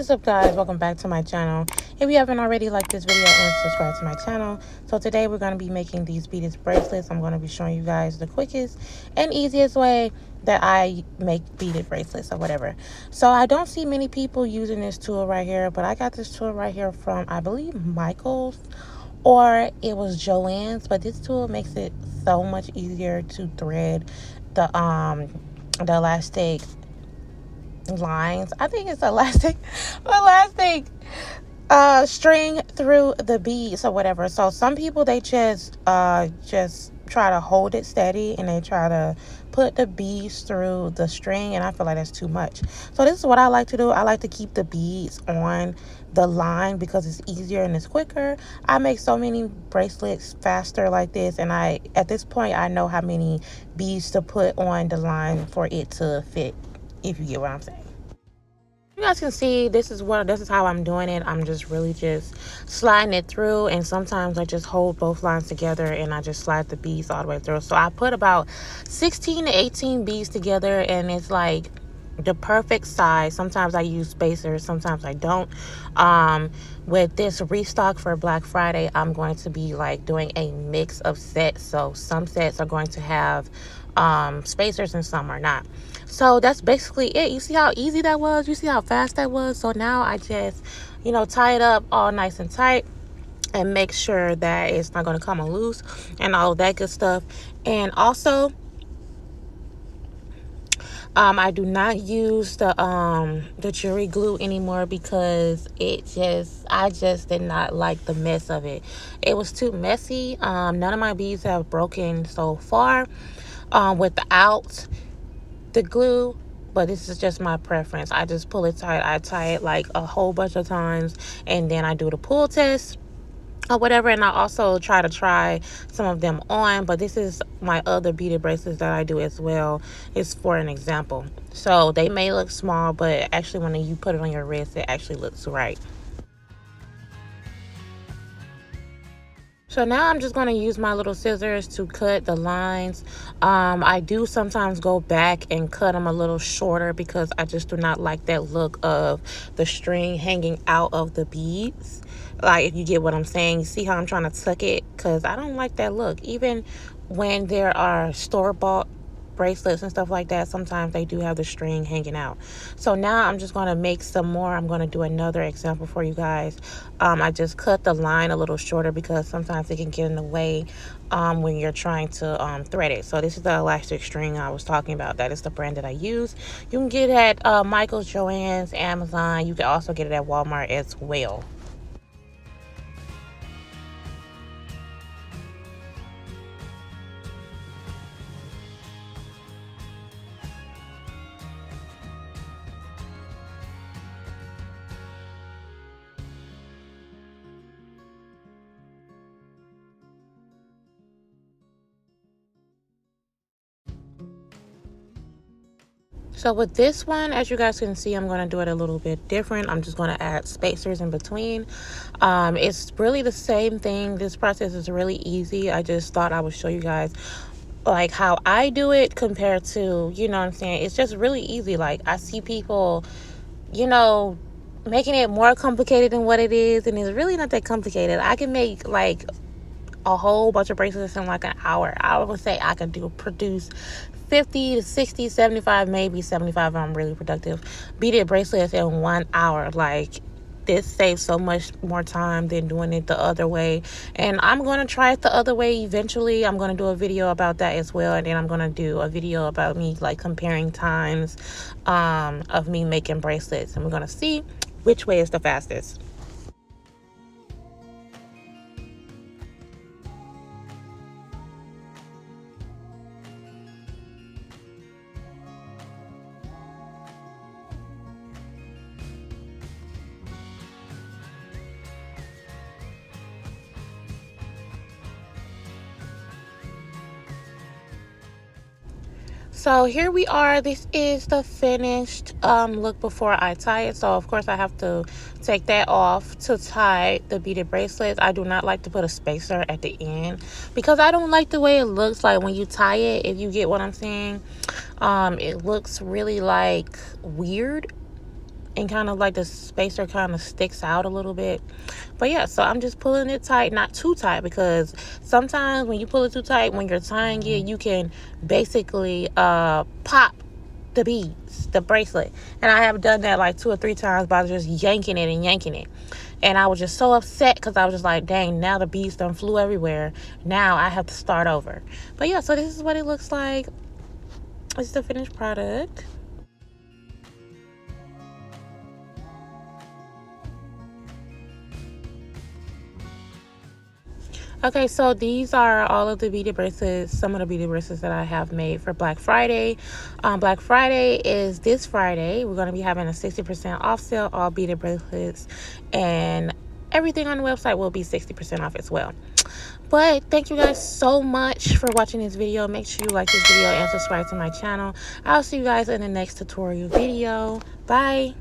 What's up, guys? Welcome back to my channel. If you haven't already, like this video and subscribe to my channel. So today we're going to be making these beaded bracelets. I'm going to be showing you guys the quickest and easiest way that I make beaded bracelets or whatever. So I don't see many people using this tool right here, but I got this tool right here from, I believe, Michael's, or it was Joann's. But this tool makes it so much easier to thread the elastic lines. I think it's elastic string through the beads or whatever. So some people, they just try to hold it steady and they try to put the beads through the string, and I feel like that's too much. So this is what I like to do. I like to keep the beads on the line because it's easier and it's quicker. I make so many bracelets faster like this, and at this point I know how many beads to put on the line for it to fit, if you get what I'm saying. You guys can see this is how I'm doing it. I'm just really just sliding it through, and sometimes I just hold both lines together and I just slide the beads all the way through. So I put about 16 to 18 beads together, and it's like the perfect size. Sometimes I use spacers, sometimes I don't. With this restock for Black Friday, I'm going to be like doing a mix of sets. So some sets are going to have spacers and some are not. So that's basically it. You see how easy that was? You see how fast that was? So now I just, tie it up all nice and tight and make sure that it's not going to come loose and all that good stuff. And also, I do not use the jewelry glue anymore because I just did not like the mess of it. It was too messy. None of my beads have broken so far without the glue, but this is just my preference. I just pull it tight. I tie it like a whole bunch of times, and then I do the pull test or whatever, and I also try some of them on, but this is my other beaded bracelets that I do as well. It's for an example. So they may look small, but actually when you put it on your wrist, it actually looks right. So now I'm just going to use my little scissors to cut the lines. I do sometimes go back and cut them a little shorter because I just do not like that look of the string hanging out of the beads. Like, if you get what I'm saying, you see how I'm trying to tuck it? Because I don't like that look. Even when there are store-bought bracelets and stuff like that, sometimes they do have the string hanging out. So now I'm just going to make some more. I'm going to do another example for you guys. I just cut the line a little shorter because sometimes it can get in the way when you're trying to thread it. So this is the elastic string I was talking about. That is the brand that I use. You can get it at Michael's, Joann's, Amazon. You can also get it at Walmart as well. So with this one, as you guys can see, I'm going to do it a little bit different. I'm just going to add spacers in between. It's really the same thing. This process is really easy. I just thought I would show you guys like how I do it compared to, you know what I'm saying? It's just really easy. Like, I see people, making it more complicated than what it is, and it's really not that complicated. I can make like a whole bunch of bracelets in like an hour. I would say I could produce 50 to 60, 75, maybe 75 if I'm really productive, beaded bracelets in 1 hour. Like, this saves so much more time than doing it the other way. And I'm going to try it the other way eventually. I'm going to do a video about that as well. And then I'm going to do a video about me like comparing times of me making bracelets. And we're going to see which way is the fastest. So here we are. This is the finished look before I tie it. So of course I have to take that off to tie the beaded bracelets. I do not like to put a spacer at the end because I don't like the way it looks like when you tie it, if you get what I'm saying. It looks really like weird and kind of like the spacer kind of sticks out a little bit. But yeah, so I'm just pulling it tight, not too tight, because sometimes when you pull it too tight, when you're tying it, you can basically pop the beads, the bracelet. And I have done that like 2 or 3 times by just yanking it and yanking it. And I was just so upset because I was just like, dang, now the beads done flew everywhere. Now I have to start over. But yeah, so this is what it looks like. It's the finished product. Okay, so these are all of the beaded bracelets, some of the beaded bracelets that I have made for Black Friday. Black Friday is this Friday. We're going to be having a 60% off sale, all beaded bracelets, and everything on the website will be 60% off as well. But thank you guys so much for watching this video. Make sure you like this video and subscribe to my channel. I'll see you guys in the next tutorial video. Bye.